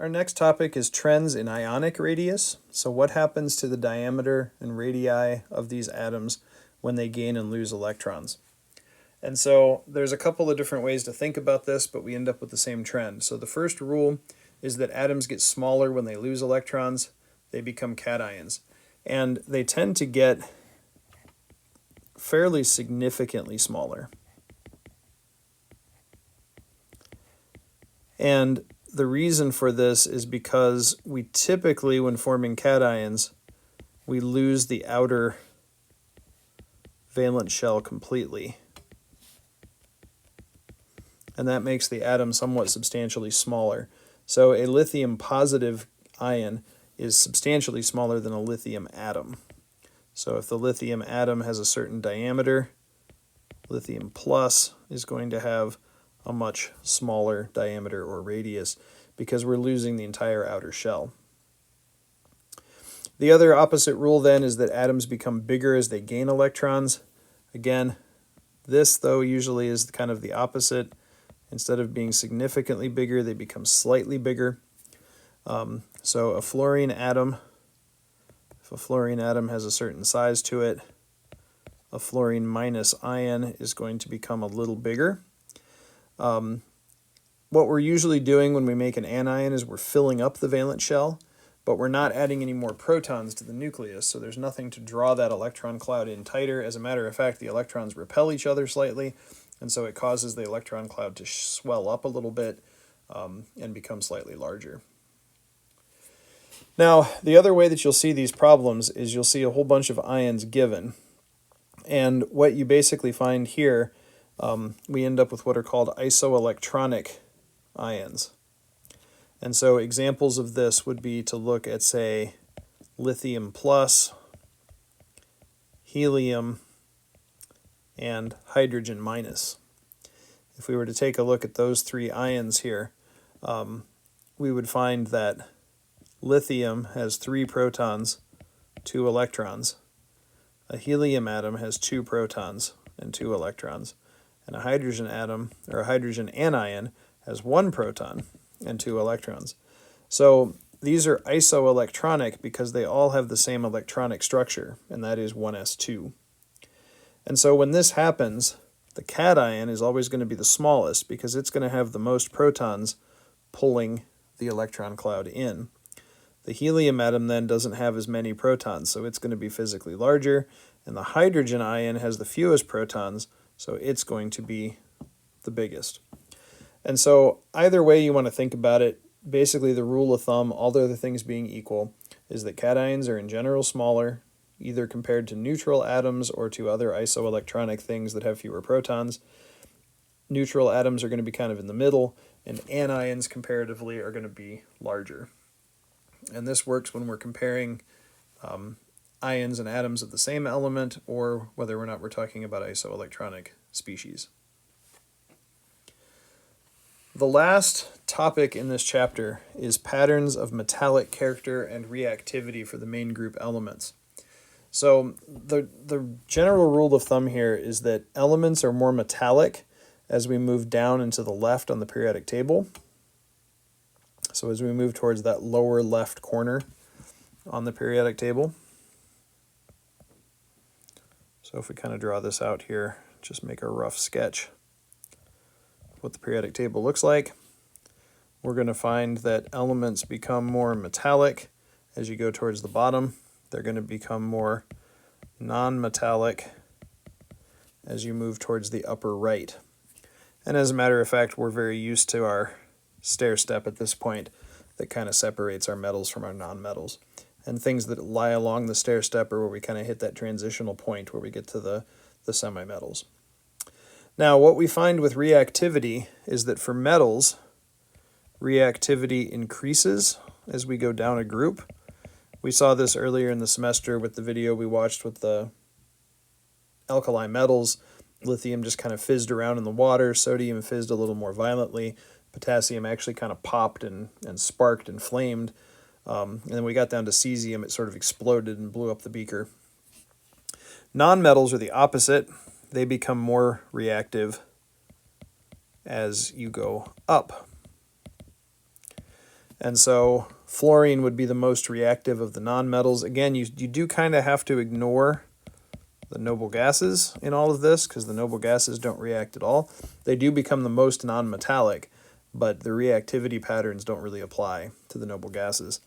Our next topic is trends in ionic radius. So what happens to the diameter and radii of these atoms when they gain and lose electrons? And so there's a couple of different ways to think about this, but we end up with the same trend. So the first rule is that atoms get smaller when they lose electrons. They become cations. And they tend to get fairly significantly smaller. And the reason for this is because we typically, when forming cations, we lose the outer valence shell completely. And that makes the atom somewhat substantially smaller. So a lithium positive ion is substantially smaller than a lithium atom. So if the lithium atom has a certain diameter, lithium plus is going to have a much smaller diameter or radius because we're losing the entire outer shell. The other opposite rule then is that atoms become bigger as they gain electrons. Again, this though usually is kind of the opposite. Instead of being significantly bigger, they become slightly bigger. So a fluorine atom, if a fluorine atom has a certain size to it, a fluorine minus ion is going to become a little bigger. What we're usually doing when we make an anion is we're filling up the valence shell, but we're not adding any more protons to the nucleus, so there's nothing to draw that electron cloud in tighter. As a matter of fact, the electrons repel each other slightly, and so it causes the electron cloud to swell up a little bit and become slightly larger. Now, the other way that you'll see these problems is you'll see a whole bunch of ions given. And what you basically find here, we end up with what are called isoelectronic ions. And so examples of this would be to look at, say, lithium plus, helium, and hydrogen minus. If we were to take a look at those three ions here, we would find that lithium has 3 protons, 2 electrons. A helium atom has 2 protons and 2 electrons. And a hydrogen atom, or a hydrogen anion, has 1 proton and 2 electrons. So these are isoelectronic because they all have the same electronic structure, and that is 1s2. And so when this happens, the cation is always going to be the smallest because it's going to have the most protons pulling the electron cloud in. The helium atom then doesn't have as many protons, so it's going to be physically larger, and the hydrogen ion has the fewest protons, so it's going to be the biggest. And so either way you want to think about it, basically the rule of thumb, all the other things being equal, is that cations are in general smaller, either compared to neutral atoms or to other isoelectronic things that have fewer protons. Neutral atoms are going to be kind of in the middle, and anions comparatively are going to be larger. And this works when we're comparing ions and atoms of the same element, or whether or not we're talking about isoelectronic species. The last topic in this chapter is patterns of metallic character and reactivity for the main group elements. So the general rule of thumb here is that elements are more metallic as we move down and to the left on the periodic table. So as we move towards that lower left corner on the periodic table. So if we kind of draw this out here, just make a rough sketch of what the periodic table looks like, we're going to find that elements become more metallic as you go towards the bottom. They're going to become more non-metallic as you move towards the upper right. And as a matter of fact, we're very used to our stair step at this point that kind of separates our metals from our non-metals. And things that lie along the stair step are where we kind of hit that transitional point where we get to the semi-metals. Now, what we find with reactivity is that for metals, reactivity increases as we go down a group. We saw this earlier in the semester with the video we watched with the alkali metals. Lithium just kind of fizzed around in the water. Sodium fizzed a little more violently. Potassium actually kind of popped and sparked and flamed. And then we got down to cesium, it sort of exploded and blew up the beaker. Nonmetals are the opposite. They become more reactive as you go up. And so fluorine would be the most reactive of the nonmetals. Again, you do kind of have to ignore the noble gases in all of this because the noble gases don't react at all. They do become the most nonmetallic, but the reactivity patterns don't really apply to the noble gases.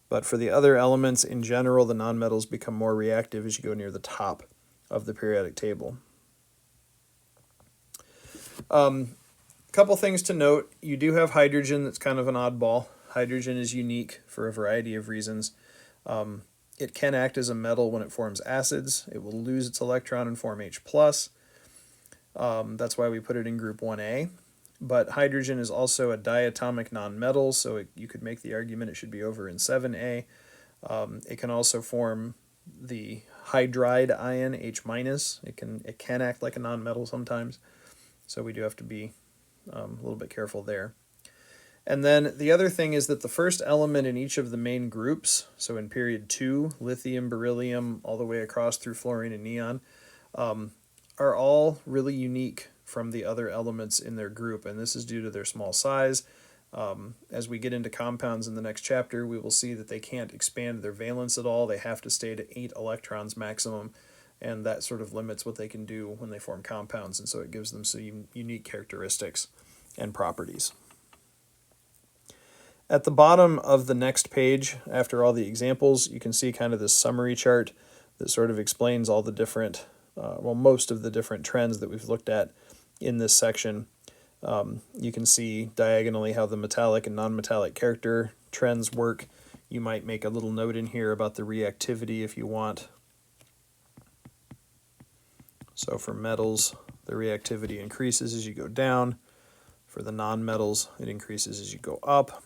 But for the other elements in general, the nonmetals become more reactive as you go near the top of the periodic table. Couple things to note. You do have hydrogen that's kind of an oddball. Hydrogen is unique for a variety of reasons. It can act as a metal when it forms acids. It will lose its electron and form H+. That's why we put it in group 1A. But hydrogen is also a diatomic nonmetal, so you could make the argument it should be over in 7A. It can also form the hydride ion, H-. It can act like a nonmetal sometimes, so we do have to be a little bit careful there. And then the other thing is that the first element in each of the main groups, so in period 2, lithium, beryllium, all the way across through fluorine and neon, are all really unique from the other elements in their group, and this is due to their small size. As we get into compounds in the next chapter, we will see that they can't expand their valence at all. They have to stay to 8 electrons maximum, and that sort of limits what they can do when they form compounds, and so it gives them some unique characteristics and properties. At the bottom of the next page, after all the examples, you can see kind of this summary chart that sort of explains all the different, most of the different trends that we've looked at in this section. You can see diagonally how the metallic and non-metallic character trends work. You might make a little note in here about the reactivity if you want. So for metals, the reactivity increases as you go down. For the non-metals, it increases as you go up.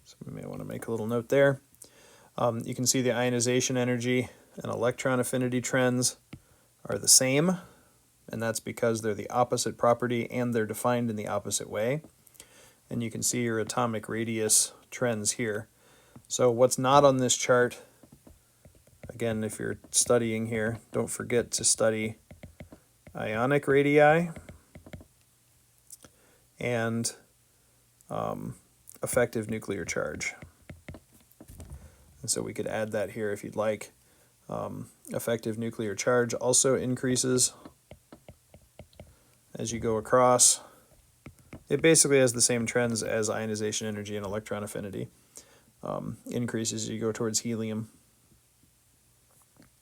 So we may want to make a little note there. You can see the ionization energy and electron affinity trends are the same, and that's because they're the opposite property and they're defined in the opposite way. And you can see your atomic radius trends here. So what's not on this chart, again, if you're studying here, don't forget to study ionic radii and effective nuclear charge. And so we could add that here if you'd like. Effective nuclear charge also increases as you go across. It basically has the same trends as ionization energy and electron affinity. Increases as you go towards helium.